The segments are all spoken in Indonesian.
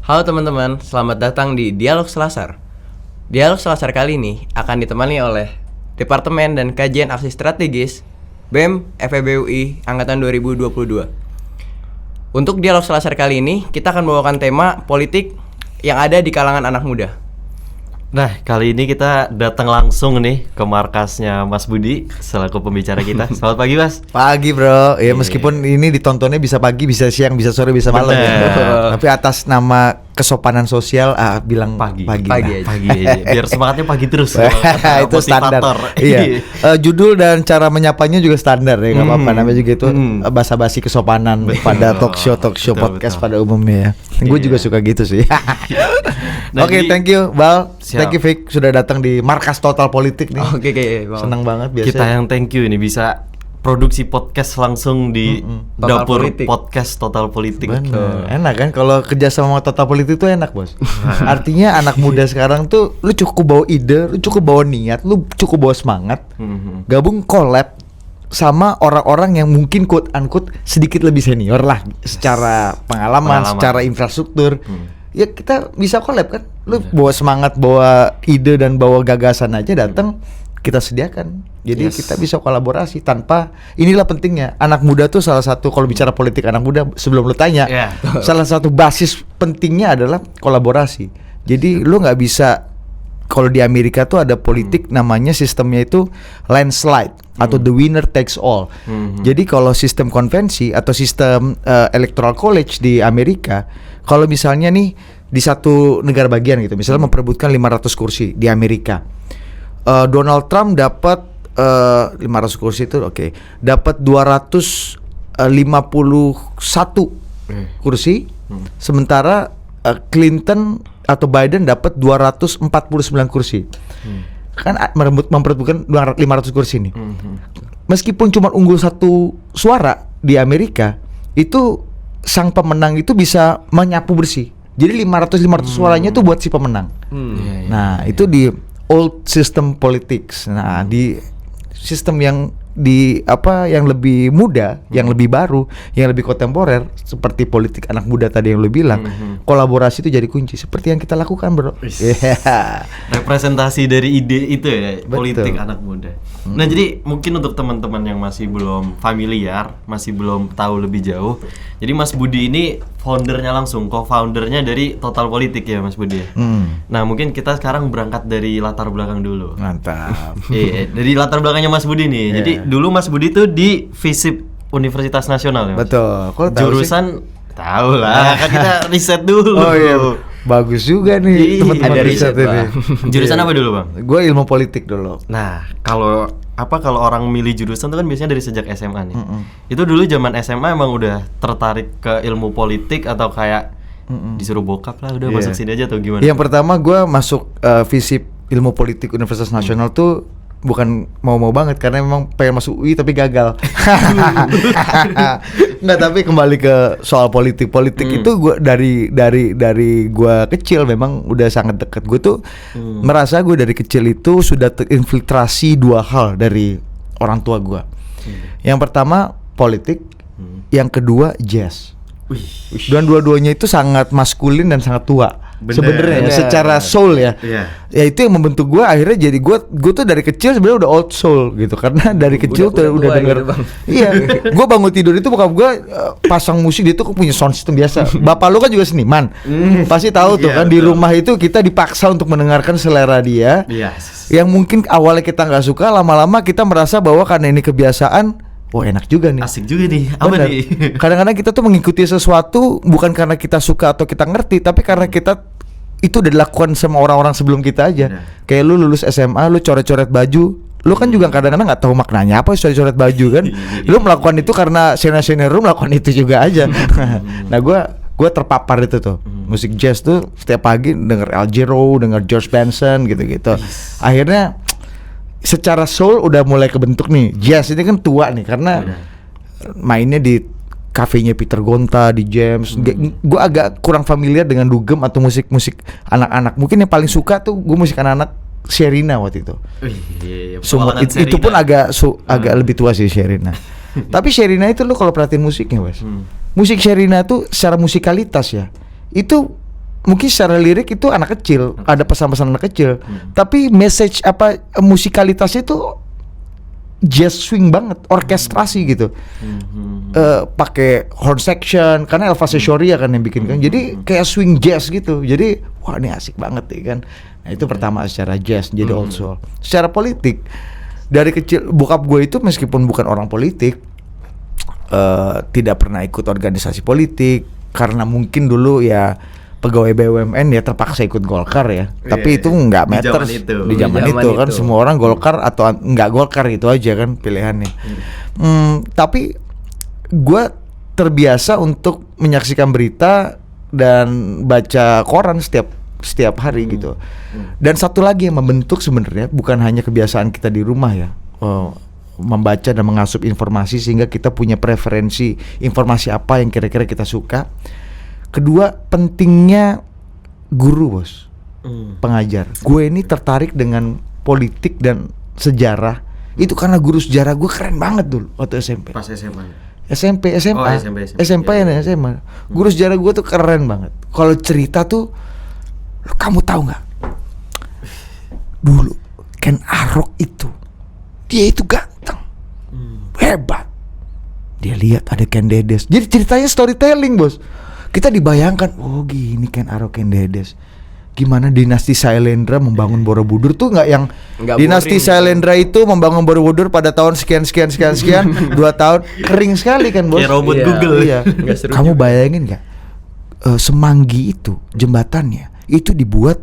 Halo teman-teman, selamat datang di Dialog Selasar. Dialog Selasar kali ini akan ditemani oleh Departemen dan Kajian Aksi Strategis BEM FEB UI Angkatan 2022. Untuk Dialog Selasar kali ini, kita akan membawakan tema politik yang ada di kalangan anak muda. Nah, kali ini kita datang langsung nih ke markasnya Mas Budi selaku pembicara kita. Selamat pagi, Mas. Pagi, bro. Ya meskipun ini ditontonnya bisa pagi, bisa siang, bisa sore, bisa malam ya. Tapi atas nama kesopanan sosial bilang pagi aja. Biar semangatnya pagi terus. Itu standar. Iya. Judul dan cara menyapanya juga standar ya, nggak apa-apa. Namanya juga itu basa-basi kesopanan pada talk show podcast pada umumnya ya. Gue juga suka gitu sih. Oke, thank you, Bal. Thank you, Vic, sudah datang di markas Total Politik nih. Oke, senang banget biasanya. Kita yang thank you ini bisa produksi podcast langsung di dapur podcast Total Politik. Enak kan kalau kerja sama Total Politik itu enak, Bos. Artinya anak muda sekarang tuh lu cukup bawa ide, lu cukup bawa niat, lu cukup bawa semangat. Gabung collab sama orang-orang yang mungkin quote unquote sedikit lebih senior lah secara pengalaman. Secara infrastruktur. Ya kita bisa collab kan. Lu bawa semangat, bawa ide dan bawa gagasan aja datang, kita sediakan. Jadi kita bisa kolaborasi tanpa, inilah pentingnya. Anak muda tuh salah satu, kalau bicara politik anak muda, sebelum lu tanya, salah satu basis pentingnya adalah kolaborasi. Jadi lu nggak bisa, kalau di Amerika tuh ada politik namanya sistemnya itu landslide atau the winner takes all. Jadi kalau sistem konvensi atau sistem electoral college di Amerika, kalau misalnya nih di satu negara bagian gitu, misalnya memperebutkan 500 kursi di Amerika, Donald Trump dapat 500 kursi itu dapat 251 kursi, sementara Clinton atau Biden dapat 249 kursi. Kan memperebutkan 500 kursi nih. Meskipun cuma unggul 1 suara di Amerika, itu sang pemenang itu bisa menyapu bersih. Jadi 500 suaranya itu buat si pemenang. Nah, itu di old system politics. Nah, di sistem yang yang lebih muda, yang lebih baru, yang lebih kontemporer seperti politik anak muda tadi yang lu bilang, kolaborasi itu jadi kunci seperti yang kita lakukan, bro. Representasi dari ide itu ya, politik anak muda. Nah, jadi mungkin untuk teman-teman yang masih belum familiar, masih belum tahu lebih jauh, jadi Mas Budi ini foundernya langsung, co-foundernya dari Total Politik ya, Mas Budi. Nah, mungkin kita sekarang berangkat dari latar belakang dulu. Mantap. Dari latar belakangnya Mas Budi nih. Jadi dulu Mas Budi tuh di FISIP Universitas Nasional ya, Mas? Betul. Kok tahu jurusan sih? Tahu lah, kan kita riset dulu. Oh iya. Bagus juga nih teman-teman riset ini. Jurusan apa dulu, Bang? Gue ilmu politik dulu. Nah, kalau orang milih jurusan itu kan biasanya dari sejak SMA nih. Itu dulu zaman SMA emang udah tertarik ke ilmu politik atau kayak disuruh bokap lah udah masuk sini aja atau gimana? Yang pertama gue masuk FISIP ilmu politik Universitas Nasional tuh bukan mau banget karena memang pengen masuk UI tapi gagal. Nggak, tapi kembali ke soal politik itu gue dari gue kecil memang udah sangat dekat. Gue tuh merasa gue dari kecil itu sudah terinfiltrasi 2 hal dari orang tua gue. Yang pertama politik, yang kedua jazz. Dan dua-duanya itu sangat maskulin dan sangat tua. Sebenarnya secara soul ya. Ya itu yang membentuk gue akhirnya jadi gue tuh dari kecil sebenarnya udah old soul gitu karena dari kecil udah denger. Gitu, iya, gue bangun tidur itu bokap gue pasang musik, dia tuh punya sound system biasa. Bapak lu kan juga seniman, pasti tahu tuh kan di rumah itu kita dipaksa untuk mendengarkan selera dia. Yang mungkin awalnya kita nggak suka, lama-lama kita merasa bahwa karena ini kebiasaan. Oh, enak juga nih. Asik juga nih. Apa nih? Kadang-kadang kita tuh mengikuti sesuatu bukan karena kita suka atau kita ngerti, tapi karena kita itu udah dilakukan sama orang-orang sebelum kita aja. Kayak lu lulus SMA, lu coret-coret baju, lu kan juga kadang-kadang nggak tahu maknanya apa coret-coret baju kan. Lu melakukan itu karena senior lu melakukan itu juga aja. Nah, gue terpapar itu tuh. Musik jazz tuh setiap pagi denger Al Jarreau, denger George Benson gitu-gitu. Akhirnya secara soul udah mulai kebentuk nih. Jazz ini kan tua nih karena mainnya di kafenya Peter Gonta, di James. Gue agak kurang familiar dengan dugem atau musik-musik anak-anak. Mungkin yang paling suka tuh gue musik anak-anak Sherina waktu itu. Itu pun agak lebih tua sih Sherina. Tapi Sherina itu lo kalau perhatiin musiknya, Wes. Musik Sherina tuh secara musikalitas ya, itu mungkin secara lirik itu anak kecil, ada pesan-pesan anak kecil, tapi message musikalitasnya itu jazz swing banget, orkestrasi gitu. Pakai horn section karena Elva Sessioria kan yang bikin kan. Jadi kayak swing jazz gitu. Jadi wah ini asik banget ya kan. Nah, itu pertama secara jazz jadi old soul. Secara politik dari kecil bokap gue itu meskipun bukan orang politik, tidak pernah ikut organisasi politik karena mungkin dulu ya pegawai BUMN ya terpaksa ikut Golkar ya. Tapi itu nggak matter di zaman itu kan semua orang Golkar atau nggak Golkar itu aja kan pilihannya. Tapi gue terbiasa untuk menyaksikan berita dan baca koran setiap hari gitu. Dan satu lagi yang membentuk sebenarnya bukan hanya kebiasaan kita di rumah ya. Membaca dan mengasup informasi sehingga kita punya preferensi informasi apa yang kira-kira kita suka. Kedua, pentingnya guru, Bos. Pengajar. Gue ini tertarik dengan politik dan sejarah. Itu karena guru sejarah gue keren banget dulu waktu SMP. Pas SMA. SMA. Oh, SMP ya. SMA. Guru sejarah gue tuh keren banget. Kalau cerita tuh, kamu tahu nggak? Dulu Ken Arok itu, dia itu ganteng, hebat. Dia lihat ada Ken Dedes. Jadi ceritanya storytelling, Bos. Kita dibayangkan, oh gini Ken Arok, Ken Dedes. Gimana dinasti Sailendra membangun Borobudur tuh nggak yang dinasti Sailendra itu membangun Borobudur pada tahun sekian 2 tahun kering sekali kan, Bos. Kayak robot Google. Iya. Kamu bayangin nggak? Semanggi itu jembatannya itu dibuat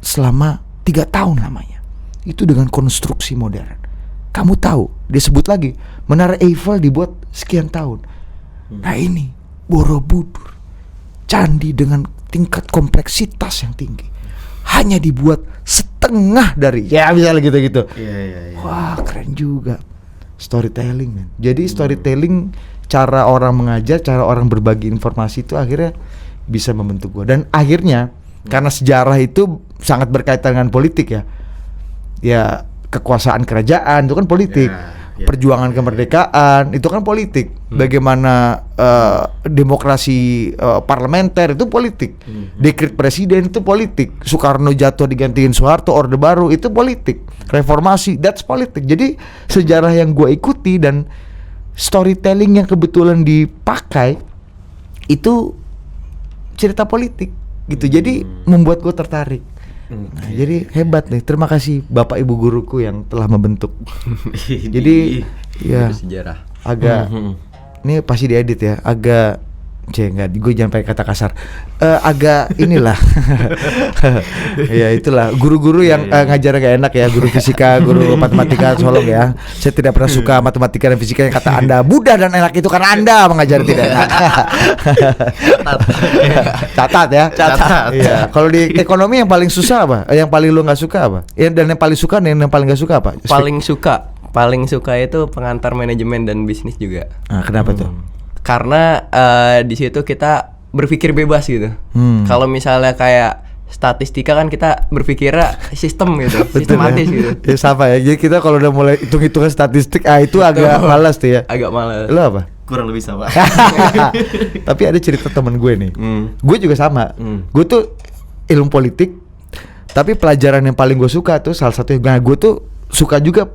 selama 3 tahun lamanya. Itu dengan konstruksi modern. Kamu tahu, disebut lagi Menara Eiffel dibuat sekian tahun. Nah ini Borobudur, candi dengan tingkat kompleksitas yang tinggi, hanya dibuat setengah dari ya misalnya gitu-gitu. Iya. Wah keren juga storytelling man. Jadi storytelling, cara orang mengajar, cara orang berbagi informasi itu akhirnya bisa membentuk gua. Dan akhirnya karena sejarah itu sangat berkaitan dengan politik ya kekuasaan kerajaan itu kan politik. Perjuangan kemerdekaan itu kan politik. Bagaimana demokrasi parlementer itu politik. Dekret presiden itu politik. Soekarno jatuh digantiin Soeharto, Orde Baru itu politik. Reformasi that's politik. Jadi sejarah yang gue ikuti dan storytelling yang kebetulan dipakai itu cerita politik gitu. Jadi membuat gue tertarik. Nah, jadi hebat nih. Terima kasih Bapak Ibu guruku yang telah membentuk. Jadi ya sejarah. Agak ini pasti diedit ya. Agak enggak, gue jangan pakai kata kasar. Agak inilah. Ya itulah guru-guru yang ngajar gak enak ya, guru fisika, guru matematika, tolong ya. Saya tidak pernah suka matematika dan fisika yang kata Anda mudah dan enak itu karena Anda mengajar tidak enak. Catat ya. Iya. Kalau di ekonomi yang paling susah apa? Yang paling lu nggak suka apa? Dan yang paling suka dan yang paling nggak suka apa? Paling suka itu pengantar manajemen dan bisnis juga. Nah, kenapa tuh? Karena di situ kita berpikir bebas gitu. Kalau misalnya kayak statistika kan kita berpikirnya sistem gitu, sistematis gitu. Ya sama ya. Jadi kita kalau udah mulai hitung-hitungan statistik, itu agak malas tuh ya. Agak malas. Lo apa? Kurang lebih sama. Tapi ada cerita temen gue nih. Gue juga sama. Gue tuh ilmu politik. Tapi pelajaran yang paling gue suka tuh salah satunya. Nah, gue tuh suka juga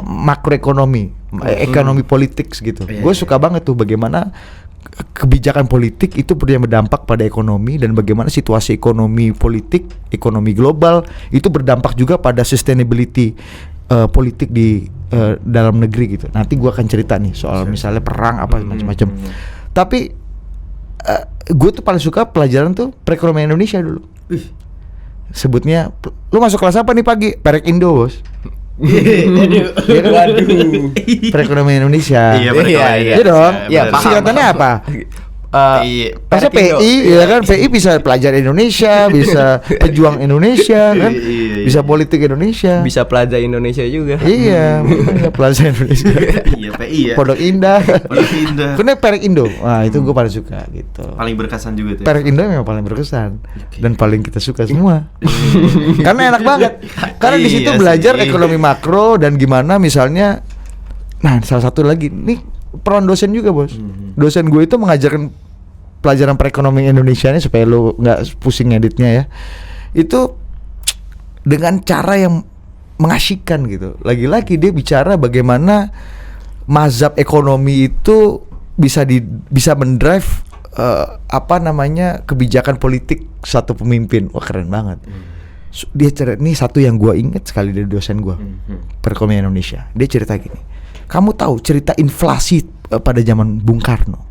makroekonomi, ekonomi politik gitu. Gue suka banget tuh bagaimana kebijakan politik itu berdampak pada ekonomi dan bagaimana situasi ekonomi politik, ekonomi global itu berdampak juga pada sustainability politik di dalam negeri gitu. Nanti gue akan cerita nih soal misalnya perang apa macam-macam. Tapi gue tuh paling suka pelajaran tuh perekonomian Indonesia dulu. Sebutnya, lu masuk kelas apa nih pagi? Perek Indo, Bos. Waduh. Perekonomian Indonesia. Iya dong. Iya, singkatannya apa? Masa Perindo. PI ya kan, PI bisa pelajar Indonesia, bisa pejuang Indonesia kan, bisa politik Indonesia, Bisa Plaza Indonesia juga. iya, pelajar Indonesia. Iya, PI ya. Pondok Indah. Karena Perek Indo, wah itu gue paling suka gitu. Paling berkesan juga tuh. Perek Indo memang paling berkesan dan paling kita suka semua. Karena enak banget. Karena di situ Iya belajar sih. ekonomi makro dan gimana misalnya. Nah, salah satu lagi nih peran dosen juga, Bos. Dosen gue itu mengajarkan pelajaran perekonomian Indonesia ini supaya lu nggak pusing editnya ya. Itu dengan cara yang mengasyikkan gitu. Lagi-lagi dia bicara bagaimana mazhab ekonomi itu bisa mendrive kebijakan politik satu pemimpin. Wah, keren banget. Dia cerita, ini satu yang gue inget sekali dari dosen gue perekonomian Indonesia. Dia cerita gini, kamu tahu cerita inflasi pada zaman Bung Karno,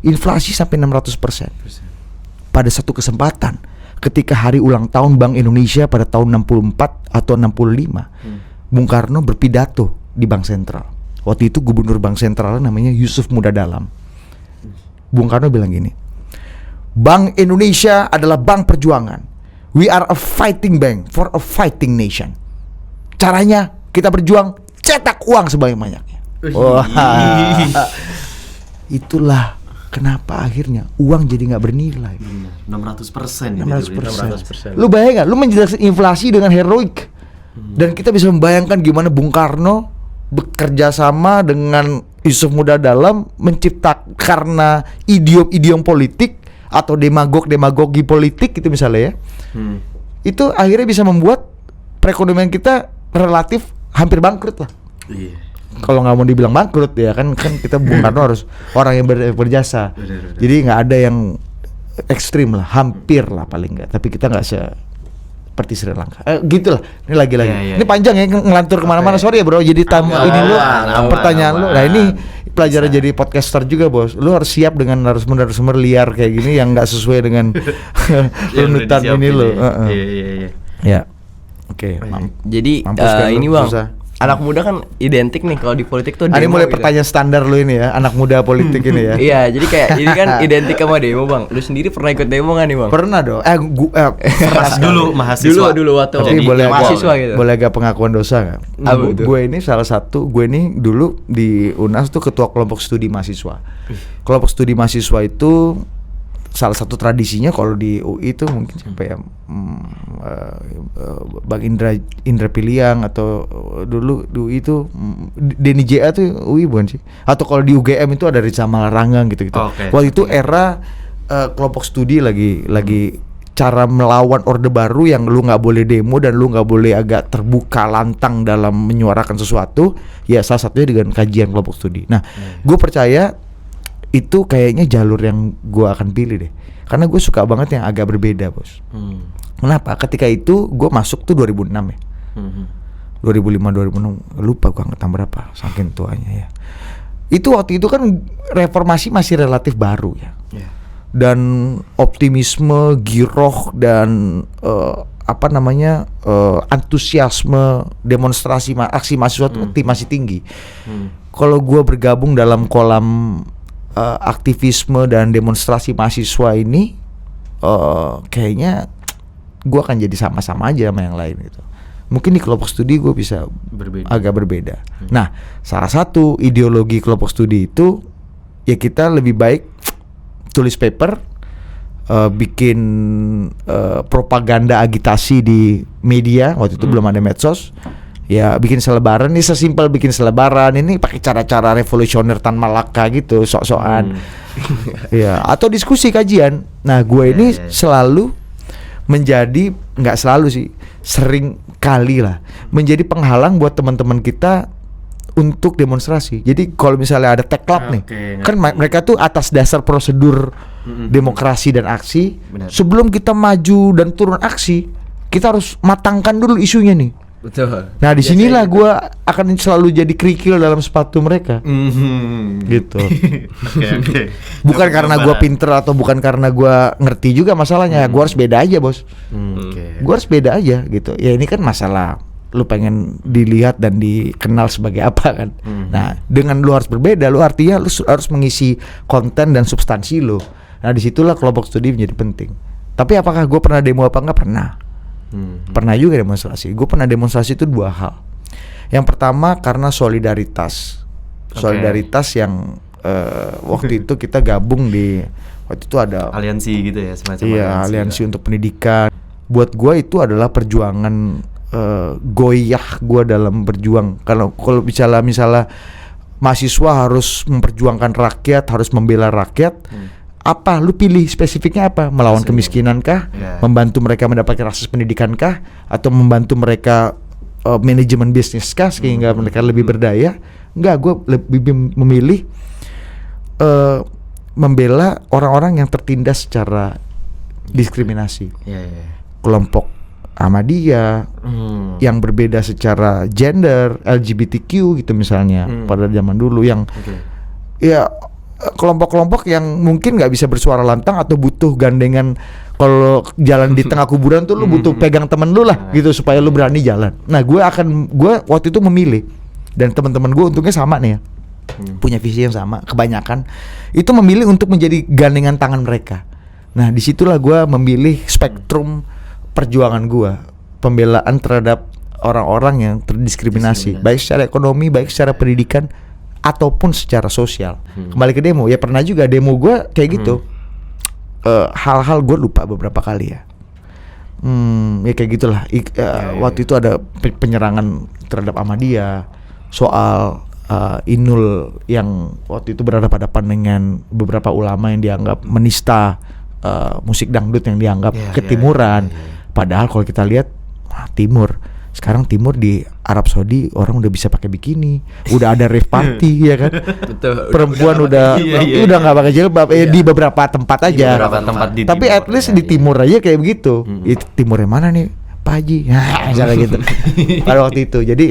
inflasi sampai 600%. Pada satu kesempatan ketika hari ulang tahun Bank Indonesia pada tahun 64 atau 65, Bung Karno berpidato di Bank Sentral. Waktu itu gubernur Bank Sentral namanya Yusuf Muda Dalam. Bung Karno bilang gini, Bank Indonesia adalah bank perjuangan. We are a fighting bank for a fighting nation. Caranya kita berjuang cetak uang sebanyak-banyaknya. Wah, itulah kenapa akhirnya uang jadi nggak bernilai. 600%. 600%. Lu bayangin gak? Lu menjelaskan inflasi dengan heroik. Dan kita bisa membayangkan gimana Bung Karno bekerja sama dengan Yusuf Muda Dalam menciptakan karena idiom-idiom politik atau demagogi politik itu misalnya ya. Itu akhirnya bisa membuat perekonomian kita relatif hampir bangkrut lah. Iya. Kalau nggak mau dibilang bangkrut ya kan kita Bung Karno harus orang yang berjasa. Jadi nggak ada yang ekstrim lah, hampir lah paling nggak. Tapi kita nggak seperti Sri Lanka. Gitulah. Ini lagi-lagi. Iya. Ini panjang ya ngelantur kemana-mana. Sorry ya bro. Jadi ini lu pertanyaan lu. Nah ini pelajaran jadi podcaster juga bos. Lu harus siap dengan narasumber liar kayak gini yang nggak sesuai dengan runutan ini lu. Iya. Ya. Oke. Jadi Mampus kan ini lu, bang, susah. anak muda kan identik nih kalau di politik tuh Ini demo mulai gitu. pertanyaan standar lu ini ya, anak muda politik ini ya. Iya, jadi kayak ini kan identik sama demo bang. Lu sendiri pernah ikut demo nggak nih bang? Pernah dong. Pas dulu mahasiswa. Dulu waktu Tapi jadi boleh mahasiswa gitu. Boleh agak pengakuan dosa nggak? Apa itu? Gue ini salah satu, gue ini dulu di UNAS tuh ketua kelompok studi mahasiswa. Kelompok studi mahasiswa itu salah satu tradisinya kalau di UI itu mungkin siapa ya, Bang Indra Piliang atau dulu di UI itu Denny JA tuh UI bukan sih? Atau kalau di UGM itu ada Riza Malaranggang gitu-gitu. Oke. Waktu itu era kelompok studi lagi cara melawan Orde Baru yang lu nggak boleh demo dan lu nggak boleh agak terbuka lantang dalam menyuarakan sesuatu. Ya salah satunya dengan kajian kelompok studi. Nah, gue percaya itu kayaknya jalur yang gue akan pilih deh, karena gue suka banget yang agak berbeda bos. Kenapa? Ketika itu gue masuk tuh 2006 ya, 2005 2006 lupa gue angkatan berapa, saking tuanya ya. Itu waktu itu kan reformasi masih relatif baru ya, dan optimisme, giroh dan antusiasme demonstrasi aksi mahasiswa tuh masih tinggi. Kalau gue bergabung dalam kolam aktivisme dan demonstrasi mahasiswa ini, kayaknya gue akan jadi sama-sama aja sama yang lain gitu. Mungkin di kelompok studi gue bisa agak berbeda. Nah, salah satu ideologi kelompok studi itu ya kita lebih baik tulis paper, bikin propaganda agitasi di media. Waktu itu belum ada medsos. Ya bikin selebaran, ini sesimpel bikin selebaran ini pakai cara-cara revolusioner Tan Malaka gitu, sok-sokan. Ya, atau diskusi kajian. Nah, gue ini selalu menjadi, nggak selalu sih, sering kali lah menjadi penghalang buat teman-teman kita untuk demonstrasi. Jadi kalau misalnya ada tech club nih, kan mereka tuh atas dasar prosedur demokrasi dan aksi. Sebelum kita maju dan turun aksi, kita harus matangkan dulu isunya nih. Betul. Nah disinilah gue akan selalu jadi kerikil dalam sepatu mereka, gitu. Bukan karena gue pinter atau bukan karena gue ngerti juga masalahnya. Gue harus beda aja bos. Gue harus beda aja gitu. Ya ini kan masalah lu pengen dilihat dan dikenal sebagai apa kan. Nah dengan lu harus berbeda, lu artinya lu harus mengisi konten dan substansi lu. Nah disitulah kelompok studi menjadi penting. Tapi apakah gue pernah demo apa enggak? Pernah. Pernah juga demonstrasi. Gue pernah demonstrasi itu dua hal. Yang pertama karena solidaritas. Solidaritas yang waktu itu kita gabung di, waktu itu ada aliansi gitu ya, semacam aliansi untuk pendidikan. Buat gue itu adalah perjuangan goyah gue dalam berjuang. Kalau misalnya mahasiswa harus memperjuangkan rakyat, harus membela rakyat. apa? Lu pilih spesifiknya apa? Melawan kemiskinan kah? Ya. Membantu mereka mendapatkan akses pendidikan kah? Atau membantu mereka manajemen bisnis kah sehingga mereka lebih berdaya? Enggak, gue lebih memilih membela orang-orang yang tertindas secara diskriminasi. Iya, iya. Kelompok Ahmadiyah yang berbeda secara gender, LGBTQ gitu misalnya pada zaman dulu yang ya kelompok-kelompok yang mungkin nggak bisa bersuara lantang atau butuh gandengan. Kalau jalan di tengah kuburan tuh lu butuh pegang temen lu lah gitu supaya lu berani jalan. Nah gue waktu itu memilih, dan teman-teman gue untungnya sama nih ya, punya visi yang sama kebanyakan, itu memilih untuk menjadi gandengan tangan mereka. Nah disitulah gue memilih spektrum perjuangan gue, pembelaan terhadap orang-orang yang terdiskriminasi, baik secara ekonomi, baik secara pendidikan ataupun secara sosial. Kembali ke demo, ya pernah juga demo gue kayak gitu. Hal-hal gue lupa beberapa kali ya. Ya kayak gitulah. Waktu itu ada penyerangan terhadap Ahmadiyah, soal Inul yang waktu itu berhadapan dengan beberapa ulama yang dianggap menista musik dangdut yang dianggap ketimuran. Padahal kalau kita lihat timur, sekarang timur di Arab Saudi orang udah bisa pakai bikini, udah ada rave party ya kan. Betul. Perempuan udah nggak pakai jilbab di beberapa tempat aja. Beberapa tempat di Tapi timur, at least di timur aja kayak begitu. Itu timur yang mana nih, Pak Haji? Misalnya gitu. Pada waktu itu. Jadi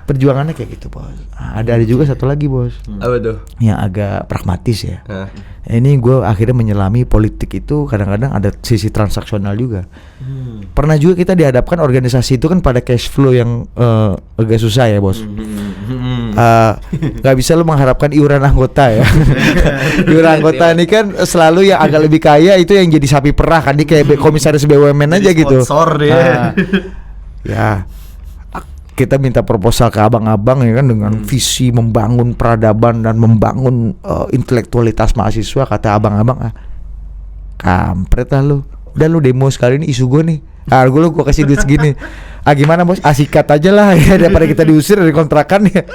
perjuangannya kayak gitu, Bos. Ada juga satu lagi, Bos. Apa tuh? Yang agak pragmatis ya. Ini gue akhirnya menyelami politik itu kadang-kadang ada sisi transaksional juga. Pernah juga kita dihadapkan organisasi itu kan pada cash flow yang agak susah ya, Bos. Gak bisa lu mengharapkan iuran anggota ya. Iuran anggota ini kan selalu yang agak lebih kaya itu yang jadi sapi perah kan, dia kayak komisaris BUMN aja gitu. Sponsor deh. Ya kita minta proposal ke abang-abang ya kan dengan visi membangun peradaban dan membangun intelektualitas mahasiswa. Kata abang-abang, kampret lah lu, udah lu demo sekali ini isu gue nih, gue kasih duit segini, gimana bos, sikat aja lah ya daripada kita diusir dari kontrakan ya.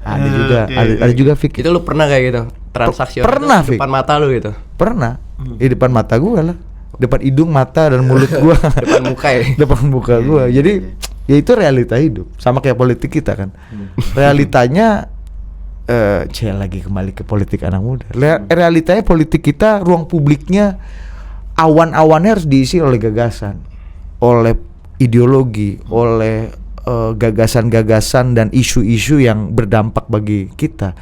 Ada juga Fik. Itu lu pernah kayak gitu transaksi Pernah, di depan mata lu gitu? Pernah di depan mata gue lah, depan hidung, mata dan mulut gue. Depan muka ya? Depan muka gue. Jadi ya itu realita hidup, sama kayak politik kita kan. Realitanya lagi kembali ke politik anak muda. Realitanya politik kita, ruang publiknya, awan-awannya harus diisi oleh gagasan, oleh ideologi, oleh gagasan-gagasan dan isu-isu yang berdampak bagi kita.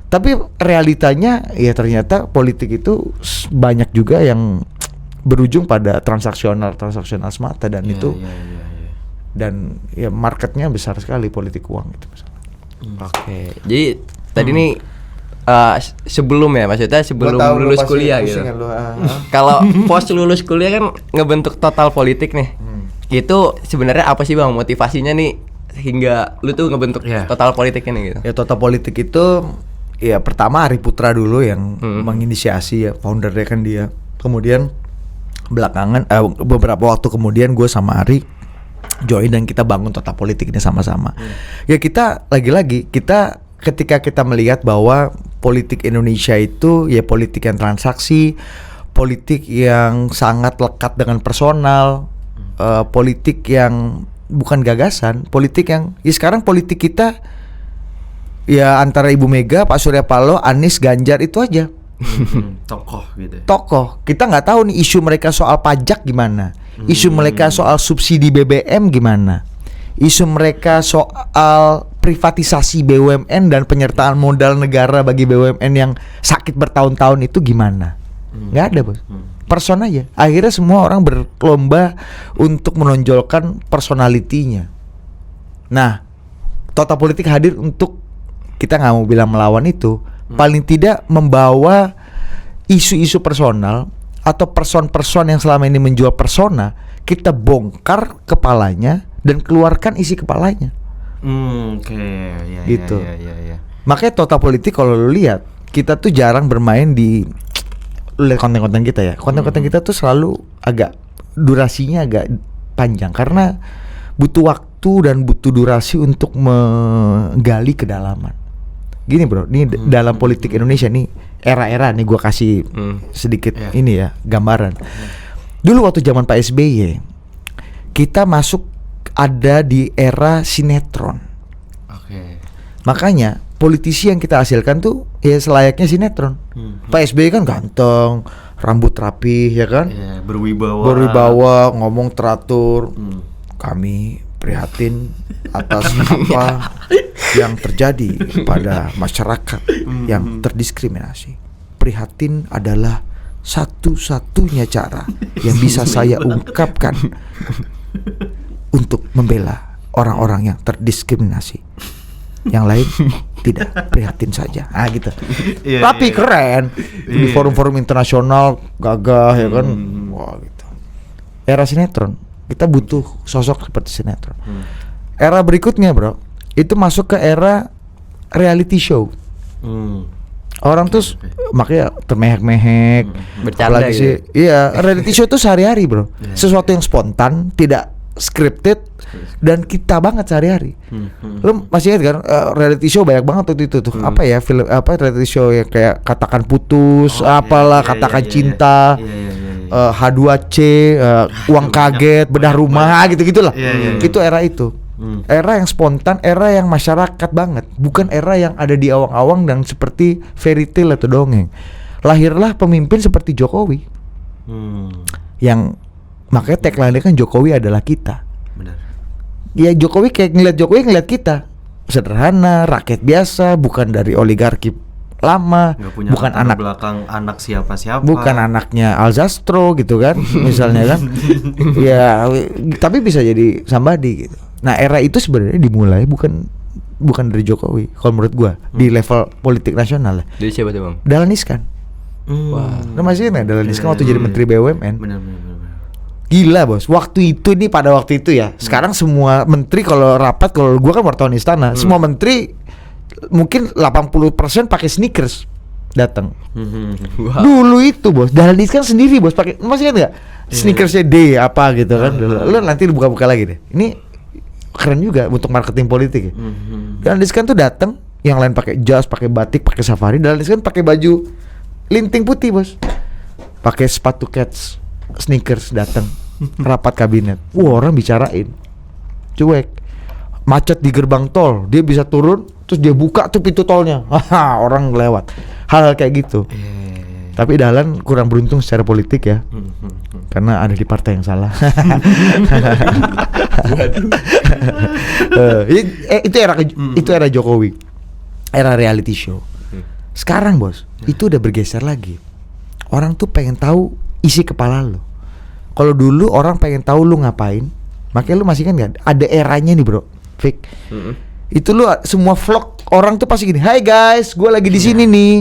Tapi realitanya ya ternyata politik itu banyak juga yang berujung pada transaksional semata, dan itu dan ya marketnya besar sekali politik uang itu. Oke. Jadi tadi nih sebelum ya, maksudnya sebelum lulus kuliah gitu. Kalau pos lulus kuliah kan ngebentuk total politik nih. Itu sebenarnya apa sih Bang motivasinya nih hingga lu tuh ngebentuk total politiknya nih gitu? Ya total politik itu ya pertama Ari Putra dulu yang menginisiasi ya, foundernya kan dia. Kemudian belakangan beberapa waktu kemudian gue sama Ari join dan kita bangun total politik ini sama-sama. Ya kita lagi-lagi ketika kita melihat bahwa politik Indonesia itu ya politik yang transaksi, politik yang sangat lekat dengan personal, politik yang bukan gagasan, politik yang ya sekarang politik kita ya antara Ibu Mega, Pak Surya Paloh, Anies, Ganjar itu aja. Tokoh gitu. Tokoh. Kita nggak tahu nih isu mereka soal pajak gimana, isu mereka soal subsidi BBM gimana, isu mereka soal privatisasi BUMN dan penyertaan modal negara bagi BUMN yang sakit bertahun-tahun itu gimana. Nggak ada bos. Person aja. Akhirnya semua orang berlomba untuk menonjolkan personalitinya. Nah, total politik hadir untuk, kita nggak mau bilang melawan itu, paling tidak membawa isu-isu personal atau person-person yang selama ini menjual persona, kita bongkar kepalanya dan keluarkan isi kepalanya. Gitu. Ya. Makanya total politik kalau lu lihat, kita tuh jarang bermain di, lu lihat konten-konten kita ya. Konten-konten kita tuh selalu agak durasinya agak panjang karena butuh waktu dan butuh durasi untuk menggali kedalaman. Gini bro, nih dalam politik Indonesia nih era-era nih gua kasih sedikit ini ya gambaran. Dulu waktu zaman Pak SBY kita masuk ada di era sinetron. Oke. Makanya politisi yang kita hasilkan tuh ya selayaknya sinetron. Pak SBY kan ganteng, rambut rapi ya kan? Iya, berwibawa, ngomong teratur. Kami prihatin atas apa yang terjadi pada masyarakat yang terdiskriminasi. Prihatin adalah satu-satunya cara yang bisa saya ungkapkan untuk membela orang-orang yang terdiskriminasi. Yang lain tidak, prihatin saja. Gitu. Tapi keren. Di forum-forum internasional gagah ya kan. Wah gitu. Era sinetron, kita butuh sosok seperti sinetron. Era berikutnya bro, itu masuk ke era reality show. Orang tuh makanya termehek-mehek, bercanda sih. gitu. Iya, reality show tuh sehari-hari bro. Sesuatu yang spontan, tidak scripted, dan kita banget sehari-hari. Lu masih ingat kan reality show banyak banget waktu itu tuh. Apa ya film reality show yang kayak Katakan Putus, Katakan Cinta. H2C, Uang Kaget, Bedah Rumah, gitu-gitulah. Itu era itu. Era yang spontan, era yang masyarakat banget, bukan era yang ada di awang-awang dan seperti fairy tale atau dongeng. Lahirlah pemimpin seperti Jokowi. Yang makanya tagline-nya kan Jokowi adalah kita. Benar. Ya Jokowi ngeliat kita. Sederhana, rakyat biasa, bukan dari oligarki lama, bukan anak belakang anak siapa-siapa, bukan anaknya Alzastro gitu kan, misalnya kan. Ya, tapi bisa jadi somebody gitu. Nah, era itu sebenarnya dimulai bukan dari Jokowi, kalau menurut gua di level politik nasional. Dari siapa tuh Bang? Dahlan Iskan. Wah. Lu masih ingat Dahlan Iskan waktu jadi Menteri BUMN? Benar. Gila bos, waktu itu nih pada waktu itu ya. Sekarang semua menteri kalau rapat, kalau gua kan wartawan istana, semua menteri mungkin 80% pakai sneakers datang. Wow. Dulu itu bos, Dahlan Iskan sendiri bos pakai, masih ingat nggak? Sneakersnya D apa gitu kan? Lu nanti buka-buka lagi deh. Ini keren juga untuk marketing politik ya. Dahlan Iskan tuh datang, yang lain pakai jas, pakai batik, pakai safari. Dahlan Iskan pakai baju linting putih bos, pakai sepatu Keds, sneakers datang rapat kabinet. Wah, orang bicarain, cuek. Macet di gerbang tol, dia bisa turun, terus dia buka tuh pintu tolnya, orang lewat. Hal-hal kayak gitu. Tapi Dahlan kurang beruntung secara politik ya, karena ada di partai yang salah. Itu era Jokowi, era reality show. Sekarang bos, itu udah bergeser lagi. Orang tuh pengen tahu isi kepala lo. Kalau dulu orang pengen tahu lu ngapain, makanya lu masih kan nggak? Ada eranya nih bro. Fik. Itu lu semua vlog orang tuh pasti gini, "Hai guys, gue lagi di sini nih."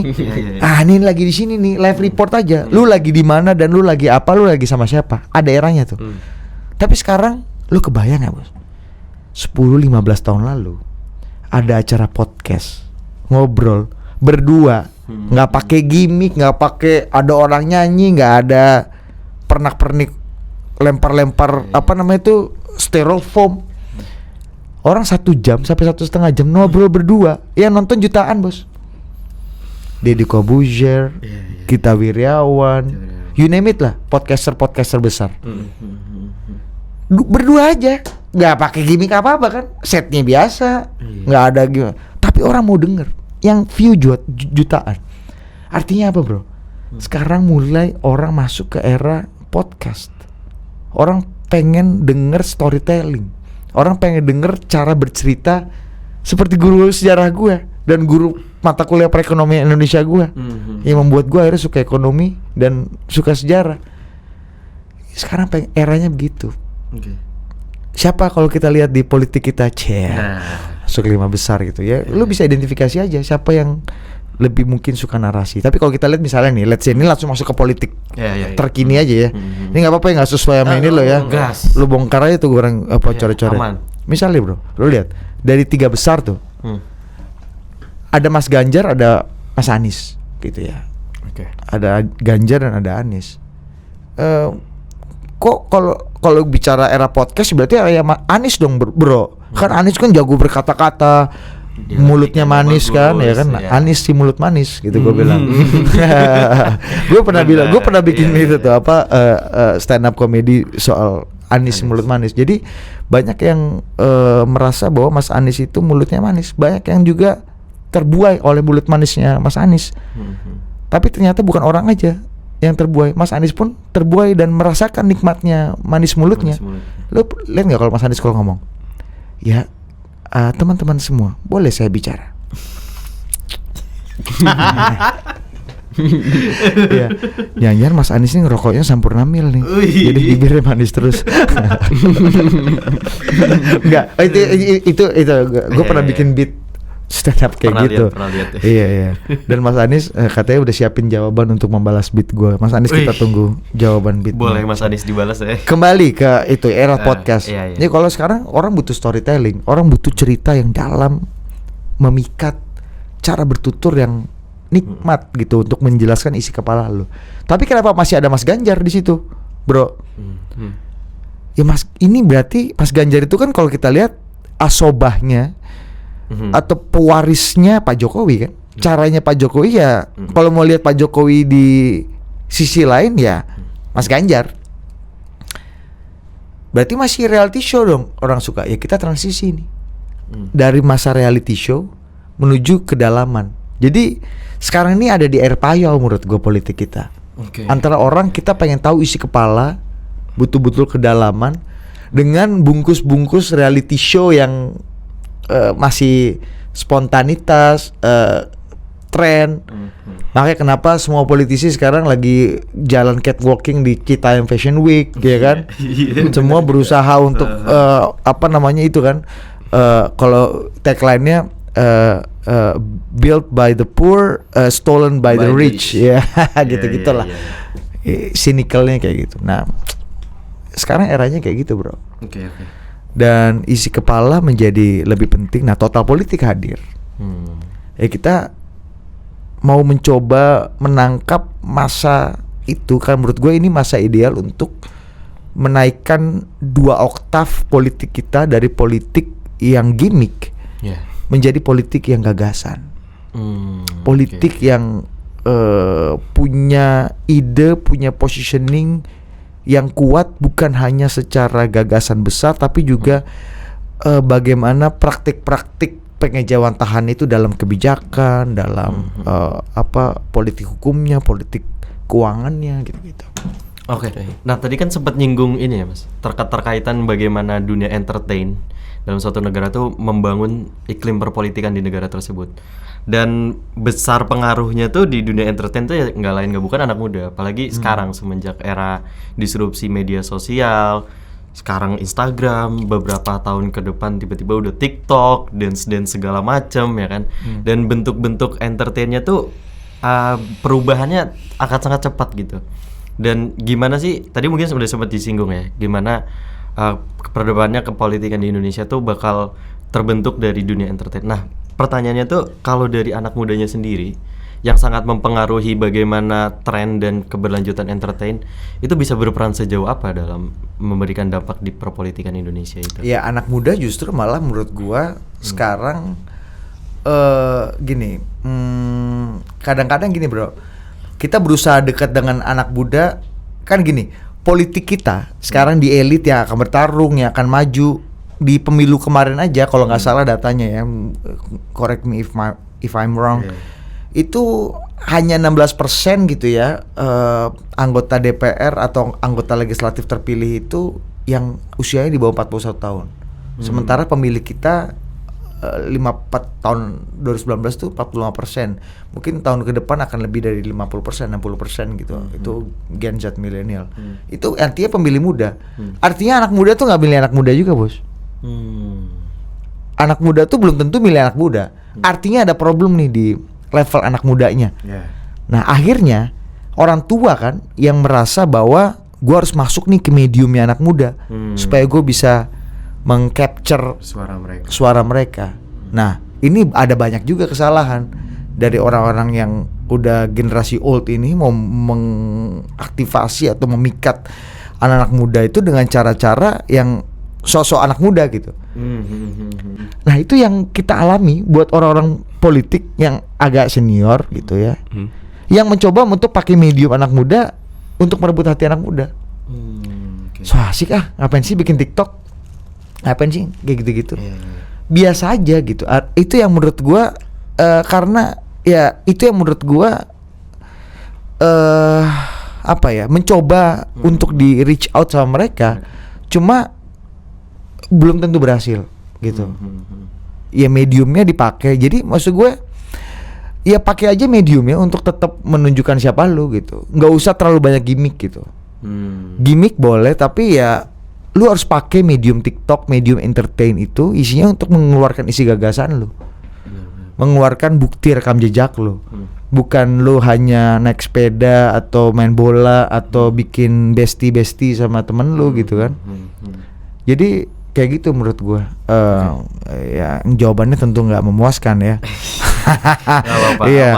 Ini lagi di sini nih, live report aja. Lu lagi di mana dan lu lagi apa, lu lagi sama siapa. Ada eranya tuh. Tapi sekarang lu kebayang gak bos? 10-15 tahun lalu ada acara podcast, ngobrol berdua, nggak pakai gimmick, nggak pakai ada orang nyanyi, nggak ada pernak-pernik lempar-lempar apa namanya itu styrofoam. Orang 1 jam sampai 1,5 jam ngobrol berdua, yang nonton jutaan bos. Deddy Corbuzier, Gita Wirjawan, you name it lah, podcaster besar. Berdua aja, nggak pakai gimmick apa kan, setnya biasa, nggak ada gimana. Tapi orang mau denger, yang view jutaan. Artinya apa bro? Sekarang mulai orang masuk ke era podcast. Orang pengen denger storytelling. Orang pengen denger cara bercerita seperti guru sejarah gue dan guru mata kuliah perekonomian Indonesia gue, yang membuat gue akhirnya suka ekonomi dan suka sejarah. Sekarang eranya begitu. Siapa kalau kita lihat di politik kita, masuk 5 besar gitu ya, lu bisa identifikasi aja siapa yang lebih mungkin suka narasi. Tapi kalau kita lihat misalnya nih, let's say ini langsung masuk ke politik terkini aja ya. Ini nggak apa-apa ya, nggak sesuai sama ini lo ya. Lu bongkar aja tuh orang apa coret-coret. Misalnya bro, lu lihat dari 3 besar tuh, ada Mas Ganjar, ada Mas Anies, gitu ya. Ada Ganjar dan ada Anies. Kok kalau bicara era podcast berarti ya Anies dong bro. Kan Anies kan jago berkata-kata, mulutnya manis kan, ya kan, Anis si mulut manis gitu gue bilang. Gue pernah bikin itu tuh apa stand up comedy soal Anis mulut manis. Jadi banyak yang merasa bahwa Mas Anis itu mulutnya manis, banyak yang juga terbuai oleh mulut manisnya Mas Anis. Tapi ternyata bukan orang aja yang terbuai, Mas Anis pun terbuai dan merasakan nikmatnya manis mulutnya. Lo lihat nggak kalau Mas Anis kalau ngomong, ya teman-teman semua, boleh saya bicara? Ya, jangan-jangan Mas Anis ini ngerokoknya Sampurna Mil nih, jadi bibirnya manis terus. Enggak, itu gue pernah bikin beat stand up kayak gitu. Iya. Dan Mas Anis katanya udah siapin jawaban untuk membalas beat gue. Mas Anis kita tunggu jawaban beat. Boleh Mas Anis dibalas ya. Kembali ke itu era podcast. Iya. Jadi kalau sekarang orang butuh storytelling, orang butuh cerita yang dalam, memikat, cara bertutur yang nikmat gitu untuk menjelaskan isi kepala lu. Tapi kenapa masih ada Mas Ganjar di situ, bro? Ya Mas, ini berarti Mas Ganjar itu kan kalau kita lihat asobahnya atau pewarisnya Pak Jokowi kan. Caranya Pak Jokowi ya kalau mau lihat Pak Jokowi di sisi lain ya Mas Ganjar. Berarti masih reality show dong orang suka. Ya kita transisi nih dari masa reality show menuju kedalaman. Jadi sekarang ini ada di air payau menurut gue politik kita. Antara orang kita pengen tahu isi kepala, betul-betul kedalaman, dengan bungkus-bungkus reality show yang masih spontanitas, tren. Makanya kenapa semua politisi sekarang lagi jalan catwalking di Citayam Fashion Week, ya kan? Semua berusaha untuk apa namanya itu kan? Kalau tagline-nya built by the poor, stolen by the rich, ya gitu-gitulah. Cynicalnya kayak gitu. Nah, sekarang eranya kayak gitu, bro. Oke. Dan isi kepala menjadi lebih penting. Nah, total politik hadir. Ya kita mau mencoba menangkap masa itu kan, menurut gue ini masa ideal untuk menaikkan 2 oktav politik kita dari politik yang gimmick menjadi politik yang gagasan. Politik yang punya ide, punya positioning yang kuat, bukan hanya secara gagasan besar tapi juga bagaimana praktik-praktik pengejawantahan itu dalam kebijakan, dalam politik hukumnya, politik keuangannya gitu-gitu. Oke. Nah, tadi kan sempat nyinggung ini ya, Mas. Terkaitan bagaimana dunia entertain dalam suatu negara tuh membangun iklim perpolitikan di negara tersebut. Dan besar pengaruhnya tuh di dunia entertain tuh ya nggak lain nggak bukan anak muda. Apalagi sekarang semenjak era disrupsi media sosial, sekarang Instagram, beberapa tahun ke depan tiba-tiba udah TikTok, dance segala macam ya kan. Dan bentuk-bentuk entertainnya tuh perubahannya akan sangat cepat gitu. Dan gimana sih, tadi mungkin sudah sempat disinggung ya, gimana perdebatannya kepolitikan di Indonesia tuh bakal terbentuk dari dunia entertain. Nah, pertanyaannya tuh kalau dari anak mudanya sendiri yang sangat mempengaruhi bagaimana tren dan keberlanjutan entertain itu bisa berperan sejauh apa dalam memberikan dampak di perpolitikan Indonesia itu? Ya, anak muda justru malah menurut gua sekarang gini, kadang-kadang gini, bro. Kita berusaha dekat dengan anak muda, kan gini, politik kita sekarang di elit yang akan bertarung, yang akan maju di pemilu kemarin aja, kalau nggak salah datanya ya, correct me if I'm wrong, itu hanya 16% gitu ya anggota DPR atau anggota legislatif terpilih itu yang usianya di bawah 41 tahun. Sementara pemilih kita 54 tahun 2019 itu 45%. Mungkin tahun ke depan akan lebih dari 50%, 60% gitu. Itu Gen Z milenial. Itu artinya pemilih muda. Artinya anak muda tuh nggak milih anak muda juga, bos. Anak muda tuh belum tentu milih anak muda. Artinya ada problem nih di level anak mudanya. Nah, akhirnya orang tua kan yang merasa bahwa gue harus masuk nih ke mediumnya anak muda supaya gue bisa mengcapture suara mereka. Nah, ini ada banyak juga kesalahan dari orang-orang yang udah generasi old ini mau mengaktifasi atau memikat anak-anak muda itu dengan cara-cara yang sosok anak muda gitu. Nah itu yang kita alami buat orang-orang politik yang agak senior gitu ya, yang mencoba untuk pakai medium anak muda untuk merebut hati anak muda. Okay. So asik ngapain sih bikin TikTok, ngapain sih kayak gitu-gitu. Biasa aja gitu. Itu yang menurut gua karena ya itu yang menurut gua apa ya, mencoba untuk di reach out sama mereka, cuma belum tentu berhasil gitu. Ya mediumnya dipakai. Jadi maksud gue ya pakai aja mediumnya untuk tetap menunjukkan siapa lu gitu. Nggak usah terlalu banyak gimmick gitu. Gimmick boleh, tapi ya lu harus pakai medium TikTok, medium entertain itu isinya untuk mengeluarkan isi gagasan lu, mengeluarkan bukti rekam jejak lu. Bukan lu hanya naik sepeda atau main bola atau bikin bestie sama temen lu gitu kan. Jadi kayak gitu menurut gua. Ya jawabannya tentu nggak memuaskan ya. Iya.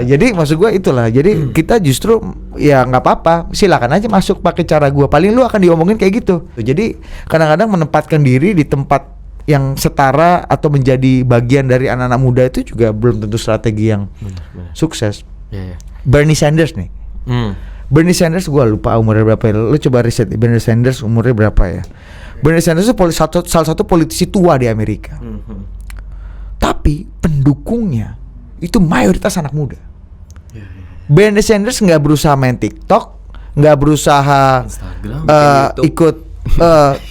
Jadi maksud gua itulah. Jadi kita justru ya nggak apa-apa, silakan aja masuk pakai cara gua. Paling lu akan diomongin kayak gitu. Jadi kadang-kadang menempatkan diri di tempat yang setara atau menjadi bagian dari anak-anak muda itu juga belum tentu strategi yang sukses. Bernie Sanders nih. Bernie Sanders gua lupa umurnya berapa ya. Lu coba riset Bernie Sanders umurnya berapa ya. Bernie Sanders itu salah satu politisi tua di Amerika. Tapi pendukungnya itu mayoritas anak muda. Bernie Sanders nggak berusaha main TikTok, nggak berusaha ikut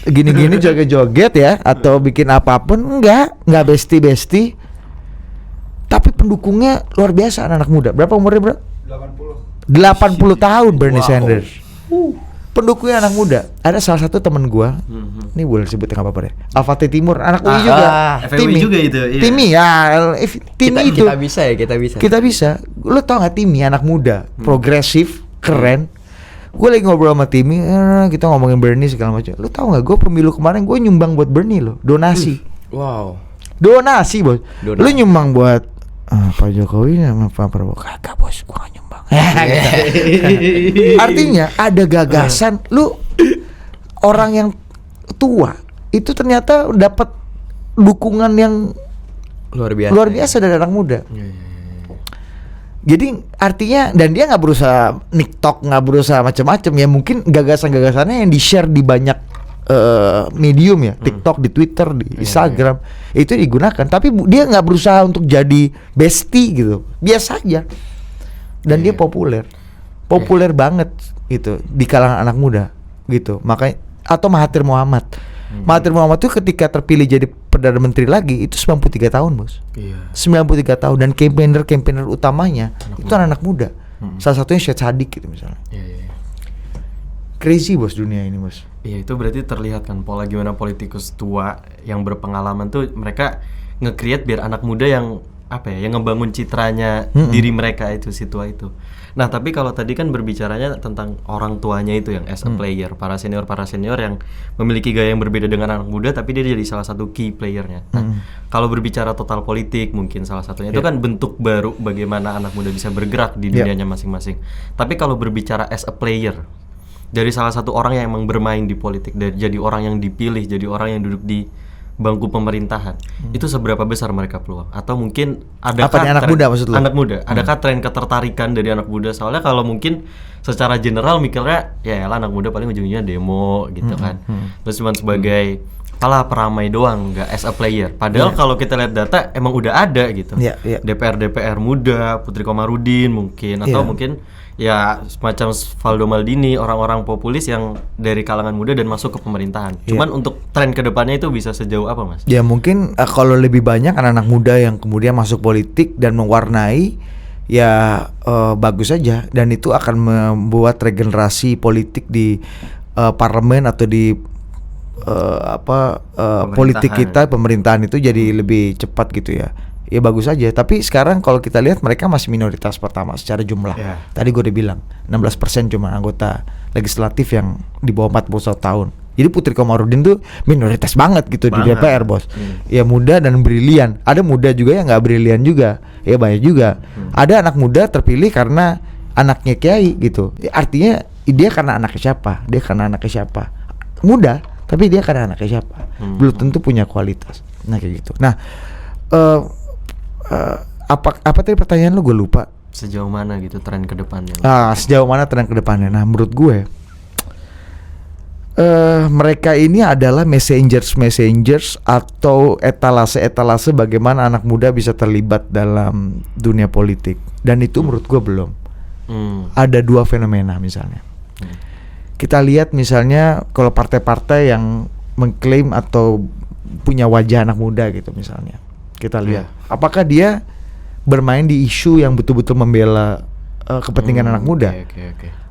gini-gini joget-joget ya, atau bikin apapun, nggak bestie. Tapi pendukungnya luar biasa anak muda. Berapa umurnya, bro? 80 tahun Bernie Sanders. Pendukungnya anak muda. Ada salah satu temen gua, ini boleh sebut nggak apa-apa deh. Alfate Timur, anak UI juga. FWI juga itu. Iya. Timmy ya, Timmy itu. Kita bisa. Lu tau nggak Timmy anak muda, progresif, keren. Gue lagi ngobrol sama Timmy, kita ngomongin Bernie segala macam. Lu tau nggak? Gue pemilu kemarin gue nyumbang buat Bernie loh, donasi. Wow. Donasi bos. Lu nyumbang buat Pak Jokowi sama Pak Prabowo? Kagak bos, gue gak nyumbang. Artinya ada gagasan. Lu orang yang tua itu ternyata dapat dukungan yang luar biasa dari anak muda. Jadi artinya, dan dia nggak berusaha TikTok, nggak berusaha macam-macam ya, mungkin gagasan-gagasannya yang di share di banyak medium ya, TikTok, di Twitter, di Instagram itu digunakan, tapi dia nggak berusaha untuk jadi bestie gitu, biasa aja. Dan dia populer banget gitu di kalangan anak muda gitu. Makanya, atau Mahathir Mohamad. Mahathir Mohamad itu ketika terpilih jadi Perdana Menteri lagi itu 93 tahun bos. 93 tahun, dan campaigner utamanya itu anak muda. Salah satunya Syed Sadiq gitu misalnya. Crazy bos dunia ini bos. Iya, itu berarti terlihat kan pola gimana politikus tua yang berpengalaman tuh mereka nge-create biar anak muda yang yang ngebangun citranya diri mereka itu, si tua itu. Nah, tapi kalau tadi kan berbicaranya tentang orang tuanya itu yang as a player, para senior yang memiliki gaya yang berbeda dengan anak muda, tapi dia jadi salah satu key playernya. Nah, kalau berbicara total politik mungkin salah satunya itu kan bentuk baru bagaimana anak muda bisa bergerak di dunianya masing-masing. Tapi kalau berbicara as a player, dari salah satu orang yang emang bermain di politik, dari jadi orang yang dipilih, jadi orang yang duduk di bangku pemerintahan, itu seberapa besar mereka peluang? Atau mungkin adakah anak muda maksud lu? Anak muda, adakah tren ketertarikan dari anak muda? Soalnya kalau mungkin secara general mikirnya ya elah anak muda paling ujung-ujungnya demo gitu kan. Terus cuma sebagai peramai doang, nggak as a player. Padahal kalau kita lihat data emang udah ada gitu. DPR muda, Putri Komarudin mungkin, atau mungkin ya semacam Valdo Maldini, orang-orang populis yang dari kalangan muda dan masuk ke pemerintahan. Cuman untuk tren kedepannya itu bisa sejauh apa, Mas? Ya mungkin kalau lebih banyak anak-anak muda yang kemudian masuk politik dan mewarnai, ya bagus saja, dan itu akan membuat regenerasi politik di parlemen atau di politik kita, pemerintahan itu jadi lebih cepat gitu ya. Ya bagus aja, tapi sekarang kalau kita lihat mereka masih minoritas pertama secara jumlah. Tadi gue udah bilang 16% cuma anggota legislatif yang di bawah 41 tahun. Jadi Putri Komarudin tuh minoritas banget gitu di DPR bos. Ya muda dan brilian. Ada muda juga yang nggak brilian juga. Ya banyak juga. Ada anak muda terpilih karena anaknya kiai gitu. Ya, artinya dia karena anaknya siapa? Dia karena anaknya siapa? Muda, tapi dia kan anaknya siapa, belum tentu punya kualitas. Nah kayak gitu. Nah apa tadi pertanyaan lu, gue lupa. Sejauh mana gitu tren ke depannya? Sejauh mana tren ke depannya? Nah menurut gue mereka ini adalah messengers atau etalase bagaimana anak muda bisa terlibat dalam dunia politik, dan itu menurut gue belum. Ada dua fenomena misalnya. Kita lihat misalnya kalau partai-partai yang mengklaim atau punya wajah anak muda gitu misalnya, kita lihat apakah dia bermain di isu yang betul-betul membela kepentingan anak muda.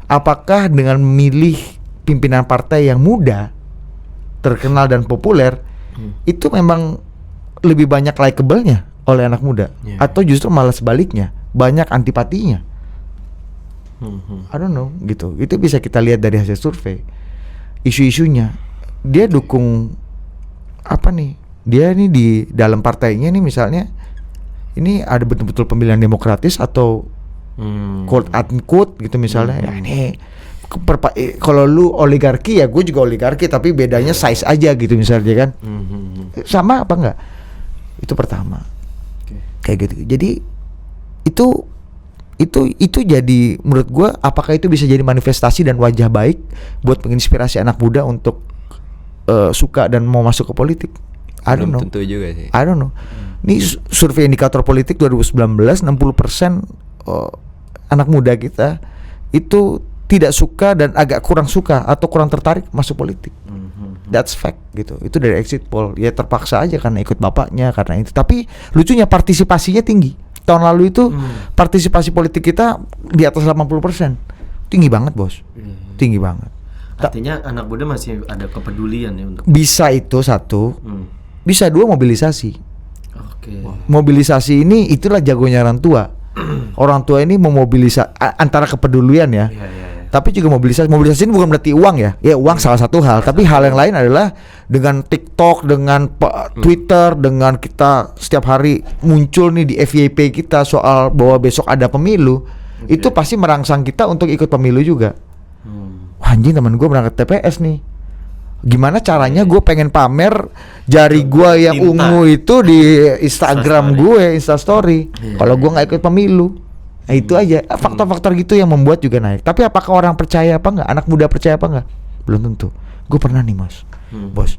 Apakah dengan memilih pimpinan partai yang muda, terkenal dan populer, itu memang lebih banyak likeable-nya oleh anak muda, atau justru malah sebaliknya, banyak antipatinya? I don't know gitu. Itu bisa kita lihat dari hasil survei. Isu-isunya dia dukung apa nih? Dia nih di dalam partainya nih misalnya, ini ada betul-betul pemilihan demokratis atau quote unquote gitu misalnya. Ya ini kalau lu oligarki ya gue juga oligarki, tapi bedanya size aja gitu misalnya kan. Sama apa enggak? Itu pertama. Kayak gitu. Jadi itu jadi menurut gue, apakah itu bisa jadi manifestasi dan wajah baik buat menginspirasi anak muda untuk suka dan mau masuk ke politik? I don't know. Tentu juga sih. I don't know. Ini survei indikator politik 2019, 60% anak muda kita itu tidak suka dan agak kurang suka atau kurang tertarik masuk politik. That's fact gitu. Itu dari exit poll. Ya terpaksa aja karena ikut bapaknya, karena itu. Tapi lucunya partisipasinya tinggi. Tahun lalu itu partisipasi politik kita di atas 80%. Tinggi banget, Bos. Tinggi banget. Artinya anak muda masih ada kepedulian ya untuk. Bisa itu satu. Bisa dua, mobilisasi. Wow. Mobilisasi ini itulah jagonya orang tua. Orang tua ini memobilisasi antara kepedulian ya. Tapi juga mobilisasi ini bukan berarti uang ya. Ya uang salah satu hal, tapi hal yang lain adalah dengan TikTok, dengan Twitter, dengan kita setiap hari muncul nih di FYP kita soal bahwa besok ada pemilu. Itu pasti merangsang kita untuk ikut pemilu juga. Wah, anjing, teman gue berangkat TPS nih. Gimana caranya gue pengen pamer jari gue yang ungu itu di Instagram gue, Instastory. Kalau gue nggak ikut pemilu. Nah itu aja, faktor-faktor gitu yang membuat juga naik. Tapi apakah orang percaya apa enggak? Anak muda percaya apa enggak? Belum tentu. Gue pernah nih bos,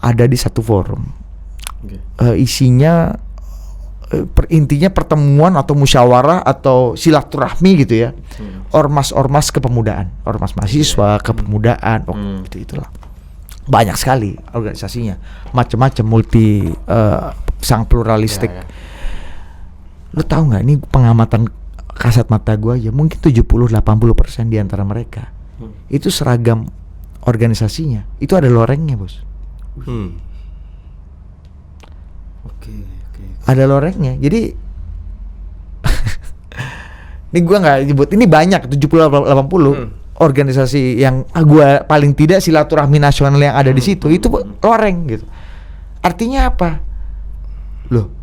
ada di satu forum. Isinya intinya pertemuan atau musyawarah atau silaturahmi gitu ya. Ormas-ormas kepemudaan, ormas mahasiswa, kepemudaan, itulah. Banyak sekali organisasinya, macam-macam, multi, sang pluralistik. Lu tahu nggak, ini pengamatan kasat mata gue aja, mungkin 70-80% di antara mereka itu seragam organisasinya itu ada lorengnya, bos. Ada lorengnya. Jadi ini gue nggak nyebut, ini banyak 70-80 organisasi yang gue paling tidak silaturahmi nasional yang ada di situ itu loreng gitu. Artinya apa? Loh,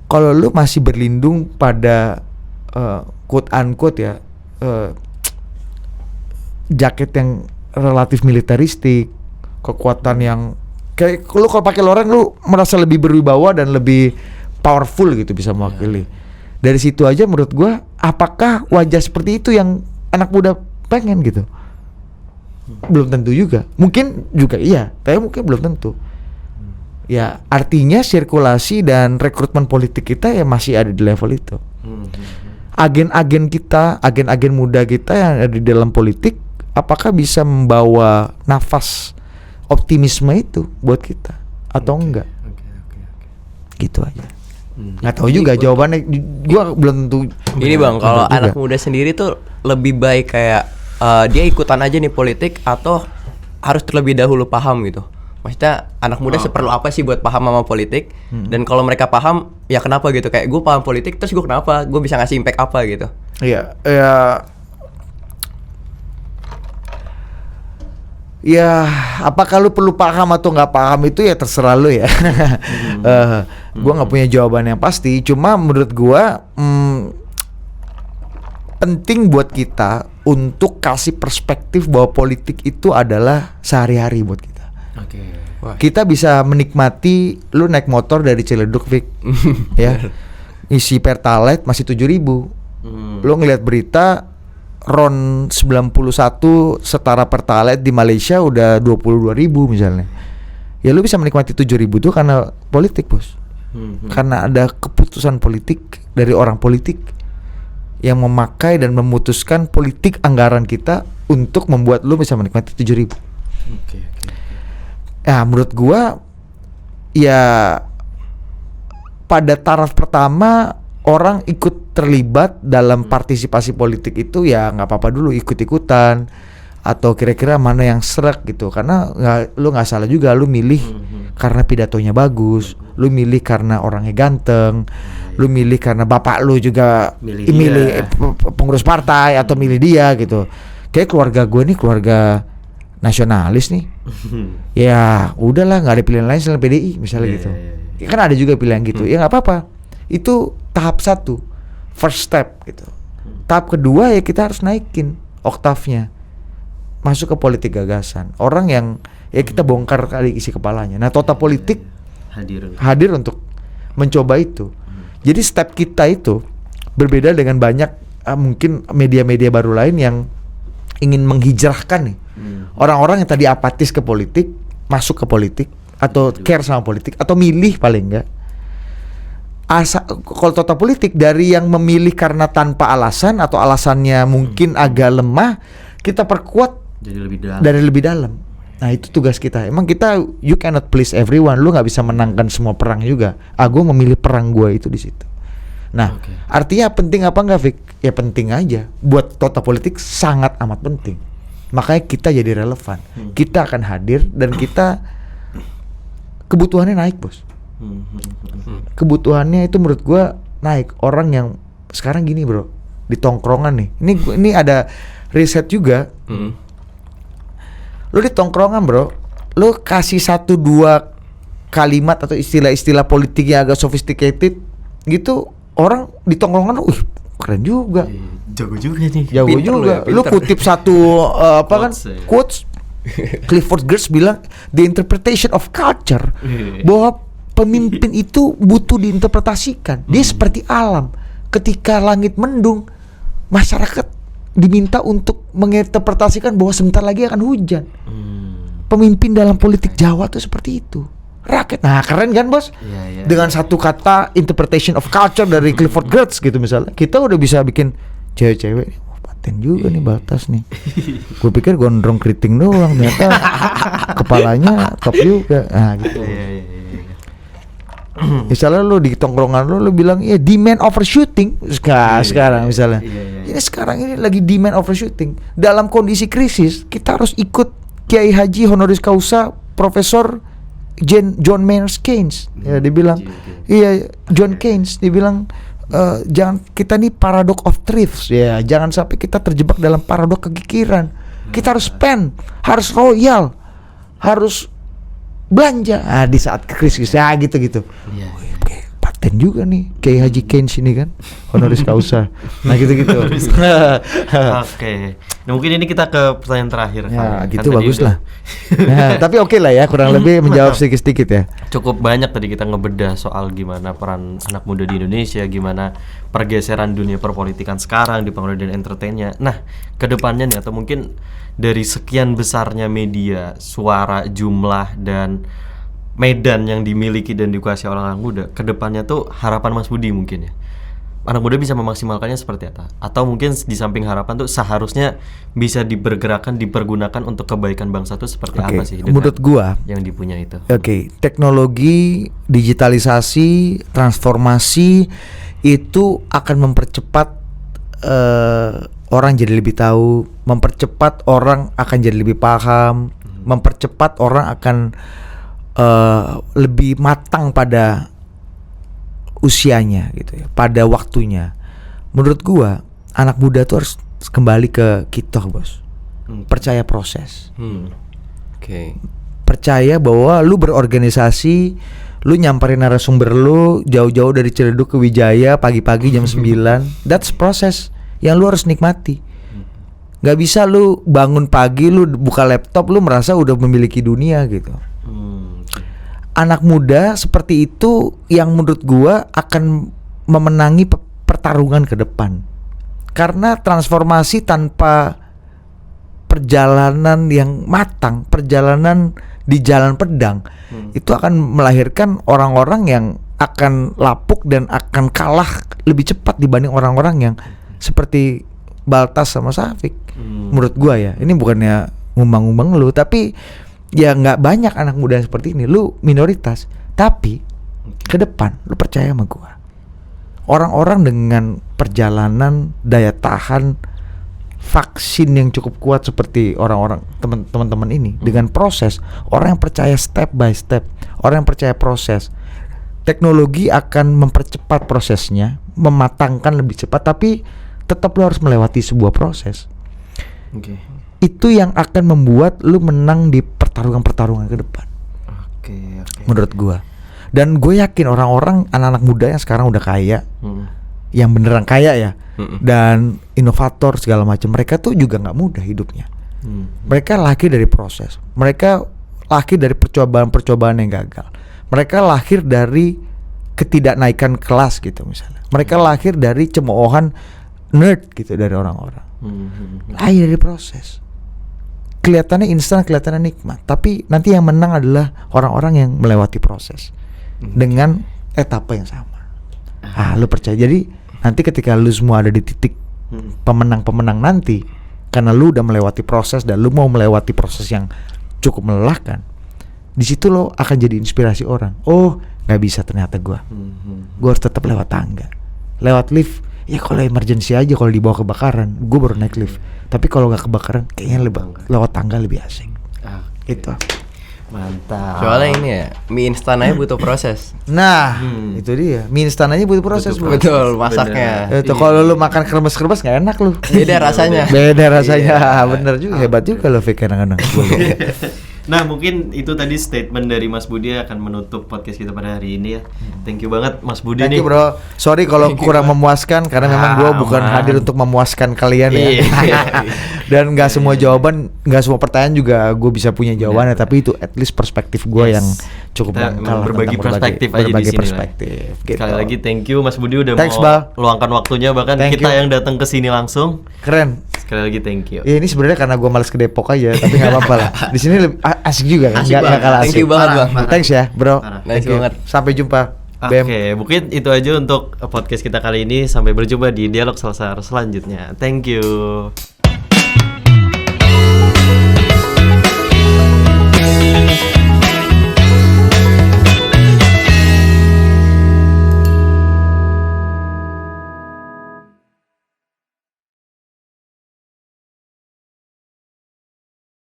kalau lu masih berlindung pada quote unquote ya jaket yang relatif militeristik, kekuatan yang kayak lu kalau pakai loreng lu merasa lebih berwibawa dan lebih powerful gitu, bisa mewakili. Dari situ aja menurut gua, apakah wajah seperti itu yang anak muda pengen gitu? Belum tentu juga. Mungkin juga iya, tapi mungkin belum tentu. Ya artinya sirkulasi dan rekrutmen politik kita ya masih ada di level itu. Agen-agen kita, agen-agen muda kita yang ada di dalam politik, apakah bisa membawa nafas optimisme itu buat kita atau enggak? Gitu aja. Nggak tahu juga jawabannya, gua belum tentu. Ini bang, kalau anak muda sendiri tuh lebih baik kayak dia ikutan aja nih politik atau harus terlebih dahulu paham gitu? Maksudnya anak muda seperlu apa sih buat paham sama politik? Dan kalau mereka paham, ya kenapa gitu? Kayak gue paham politik, terus gue kenapa? Gue bisa ngasih impact apa gitu? Iya, ya apakah lu perlu paham atau nggak paham itu ya terserah lu ya. Gue nggak punya jawaban yang pasti. Cuma menurut gue penting buat kita untuk kasih perspektif bahwa politik itu adalah sehari-hari buat kita. Oke. Kita bisa menikmati lu naik motor dari Ciledug, Vic, ya, isi Pertalite masih 7.000. Lu ngeliat berita RON 91 setara Pertalite di Malaysia udah 22.000 misalnya. Ya lu bisa menikmati 7.000 tuh karena politik, bos. Karena ada keputusan politik dari orang politik yang memakai dan memutuskan politik anggaran kita untuk membuat lu bisa menikmati 7.000. Oke. Nah, menurut gua ya pada taraf pertama orang ikut terlibat dalam partisipasi politik itu ya nggak apa-apa dulu ikut-ikutan atau kira-kira mana yang serak gitu, karena lu nggak salah juga, lu milih karena pidatonya bagus, lu milih karena orangnya ganteng, lu milih karena bapak lu juga milih pengurus partai atau milih dia gitu. Kayak keluarga gue nih keluarga nasionalis nih. Ya udahlah, nggak ada pilihan lain selain PDI misalnya gitu. Ya, kan ada juga pilihan gitu. Ya nggak apa-apa. Itu tahap 1, first step gitu. Tahap kedua ya kita harus naikin oktavnya, masuk ke politik gagasan. Orang yang ya kita bongkar kali isi kepalanya. Nah, Tota Politik hadir untuk mencoba itu. Jadi step kita itu berbeda dengan banyak mungkin media-media baru lain yang ingin menghijrahkan nih orang-orang yang tadi apatis ke politik masuk ke politik atau care sama politik atau milih paling enggak. Kalau Tota Politik dari yang memilih karena tanpa alasan atau alasannya mungkin agak lemah, kita perkuat dari lebih dalam. Nah, itu tugas kita. Emang kita you cannot please everyone. Lu nggak bisa menangkan semua perang juga. Gue memilih perang gue itu di situ. Nah, artinya penting apa enggak, Vic? Ya penting aja. Buat Tota Politik sangat amat penting. Makanya kita jadi relevan. Kita akan hadir dan kita kebutuhannya naik, bos. Kebutuhannya itu menurut gua naik. Orang yang sekarang gini, bro, di tongkrongan nih. Ini ada riset juga. Lu di tongkrongan, bro, lu kasih 1-2 kalimat atau istilah-istilah politik yang agak sophisticated gitu, orang di tongkrongan, keren juga, jago juga nih, jago pinter juga. Lu kutip satu quotes Clifford Geertz bilang the interpretation of culture, bahwa pemimpin itu butuh diinterpretasikan. Dia seperti alam, ketika langit mendung, masyarakat diminta untuk menginterpretasikan bahwa sebentar lagi akan hujan. Pemimpin dalam politik Jawa tuh seperti itu. Rakyat, nah keren kan, bos? Dengan satu kata interpretation of culture dari Clifford Geertz gitu misalnya, kita udah bisa bikin cewek-cewek. Paten juga nih batas nih. Gue pikir gondrong keriting doang, ternyata kepalanya top juga. Nah gitu. Misalnya lu di tongkrongan lu bilang ya demand overshooting sekarang misalnya. Ini sekarang ini lagi demand overshooting. Dalam kondisi krisis kita harus ikut Kiai Haji honoris causa Profesor John Maynard Keynes. Ya dia bilang iya John Keynes dia bilang jangan kita nih paradox of truths ya, jangan sampai kita terjebak dalam paradoks kekikiran. Kita harus spend, harus royal, harus belanja di saat krisis ya gitu-gitu. Paten juga nih Kiai Haji Keynes ini kan honoris causa. Nah gitu-gitu. Oke. Nah, mungkin ini kita ke pertanyaan terakhir. Ya gitu bagus lah. Nah, tapi oke lah ya, kurang lebih menjawab sedikit-sedikit ya. Cukup banyak tadi kita ngebedah soal gimana peran anak muda di Indonesia, gimana pergeseran dunia perpolitikan sekarang dipengaruhi dan entertainnya. Nah, kedepannya nih atau mungkin dari sekian besarnya media, suara, jumlah dan medan yang dimiliki dan dikuasai oleh anak muda, kedepannya tuh harapan Mas Budi mungkin ya, anak muda bisa memaksimalkannya seperti apa? Atau mungkin di samping harapan tuh seharusnya bisa dipergunakan untuk kebaikan bangsa tuh seperti apa sih? Menurut gua yang dipunya itu. Teknologi, digitalisasi, transformasi itu akan mempercepat orang jadi lebih tahu, mempercepat orang akan jadi lebih paham, mempercepat orang akan lebih matang pada usianya gitu ya, pada waktunya. Menurut gua anak muda tuh harus kembali ke kita, bos. Percaya proses. Percaya bahwa lu berorganisasi, lu nyamperin narasumber lu jauh-jauh dari Ciledug ke Wijaya pagi-pagi jam 9. That's proses yang lu harus nikmati. Nggak bisa lu bangun pagi lu buka laptop lu merasa udah memiliki dunia gitu. Anak muda seperti itu yang menurut gua akan memenangi pertarungan ke depan. Karena transformasi tanpa perjalanan yang matang, perjalanan di jalan pedang, itu akan melahirkan orang-orang yang akan lapuk dan akan kalah lebih cepat dibanding orang-orang yang seperti Baltas sama Safik. Menurut gua ya, ini bukannya ngumbang-ngumbang lu, tapi ya nggak banyak anak muda yang seperti ini. Lu minoritas, tapi ke depan lu percaya sama gua, orang-orang dengan perjalanan daya tahan vaksin yang cukup kuat seperti orang-orang teman-teman ini, dengan proses, orang yang percaya step by step, orang yang percaya proses, teknologi akan mempercepat prosesnya, mematangkan lebih cepat, tapi tetap lo harus melewati sebuah proses. Itu yang akan membuat lu menang di pertarungan-pertarungan ke depan. Menurut gua. Dan gue yakin orang-orang, anak-anak muda yang sekarang udah kaya, yang beneran kaya ya, dan inovator segala macam, mereka tuh juga nggak mudah hidupnya. Mereka lahir dari proses, mereka lahir dari percobaan-percobaan yang gagal, mereka lahir dari ketidaknaikan kelas gitu misalnya, mereka lahir dari cemoohan nerd gitu dari orang-orang, lahir dari proses. Kelihatannya instan, kelihatannya nikmat, tapi nanti yang menang adalah orang-orang yang melewati proses dengan etapa yang sama. Lu percaya? Jadi nanti ketika lu semua ada di titik pemenang-pemenang nanti, karena lu udah melewati proses dan lu mau melewati proses yang cukup melelahkan, di situ lo akan jadi inspirasi orang. Oh, nggak bisa ternyata gua harus tetap lewat tangga, lewat lift. Ya kalau emergency aja, kalau dibawa kebakaran, gue baru naik lift. Tapi kalau nggak kebakaran, kayaknya lewat tangga lebih asik. Itu. Mantap. Soalnya ini ya, mie instan aja butuh proses. Nah, itu dia. Mie instan aja butuh proses. Betul, masaknya. Itu kalau lu makan kremes-kremes nggak enak lu. Beda rasanya. Beda rasanya. Bener juga, hebat juga lo Fik kadang-kadang. Nah, mungkin itu tadi statement dari Mas Budi akan menutup podcast kita pada hari ini ya. Thank you banget Mas Budi nih. Thank you bro. Sorry kalau kurang memuaskan, karena memang gue bukan hadir untuk memuaskan kalian ya. Dan nggak semua jawaban, nggak semua pertanyaan juga gue bisa punya jawabannya. Tapi itu at least perspektif gue yang cukup dangkal. Berbagi perspektif aja di sini. Gitu. Sekali lagi thank you Mas Budi udah Thanks, mau luangkan waktunya, bahkan Thank kita you. yang datang ke sini langsung. Keren. Sekali lagi thank you. Ya ini sebenarnya karena gue males ke Depok aja, tapi nggak apa-apa lah. Di sini lebih asik juga kan, nggak kalah asik. Thank you banget bang. Thanks ya bro. Thanks banget. Sampai jumpa. Oke, mungkin itu aja untuk podcast kita kali ini. Sampai berjumpa di dialog Selasar selanjutnya. Thank you.